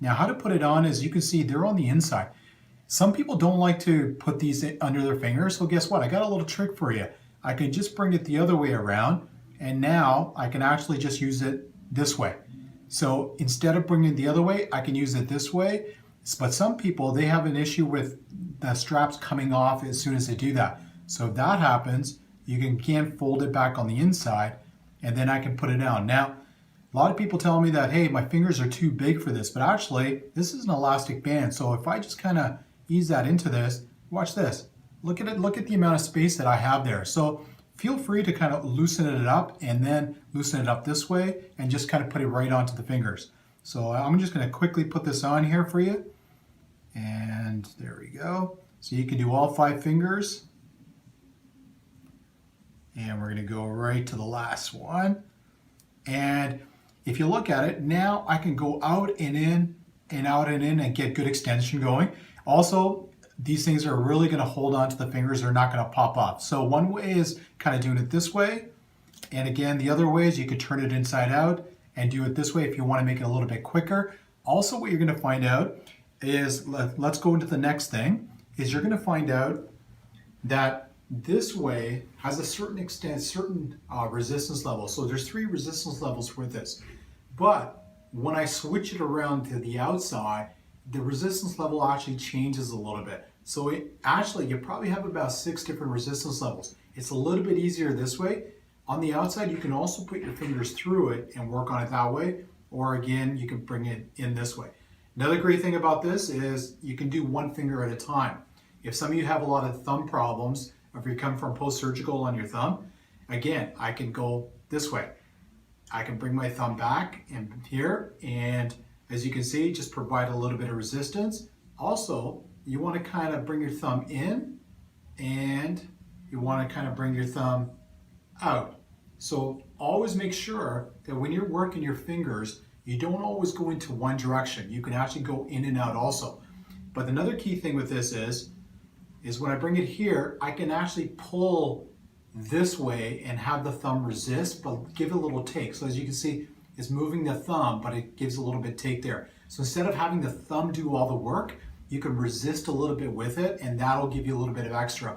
Now, how to put it on is you can see they're on the inside. Some people don't like to put these under their fingers, so guess what? I got a little trick for you. I can just bring it the other way around, and now I can actually just use it this way. So instead of bringing it the other way, I can use it this way. But some people, they have an issue with the straps coming off as soon as they do that. So if that happens, you can again fold it back on the inside, and then I can put it down. Now, a lot of people tell me that, hey, my fingers are too big for this, but actually, this is an elastic band. So if I just kind of ease that into this, watch this. Look at it, look at the amount of space that I have there. So feel free to kind of loosen it up and then loosen it up this way and just kind of put it right onto the fingers. So I'm just going to quickly put this on here for you. And there we go. So you can do all 5 fingers. And we're going to go right to the last one. And if you look at it, now I can go out and in and out and in and get good extension going. Also, these things are really going to hold on to the fingers. They're not going to pop off. So one way is kind of doing it this way. And again, the other way is you could turn it inside out and do it this way if you want to make it a little bit quicker. Also, what you're going to find out is, let's go into the next thing, is you're going to find out that this way has a certain extent, certain resistance level. So there's 3 resistance levels with this. But when I switch it around to the outside, the resistance level actually changes a little bit. So you probably have about 6 different resistance levels. It's a little bit easier this way. On the outside, you can also put your fingers through it and work on it that way. Or again, you can bring it in this way. Another great thing about this is you can do one finger at a time. If some of you have a lot of thumb problems, or if you come from post-surgical on your thumb, again, I can go this way. I can bring my thumb back and here, and as you can see, just provide a little bit of resistance. Also, you want to kind of bring your thumb in, and you want to kind of bring your thumb out. So always make sure that when you're working your fingers, you don't always go into one direction. You can actually go in and out also. But another key thing with this is when I bring it here, I can actually pull this way and have the thumb resist, but give it a little take. So as you can see, it's moving the thumb, but it gives a little bit take there. So instead of having the thumb do all the work, you can resist a little bit with it, and that'll give you a little bit of extra.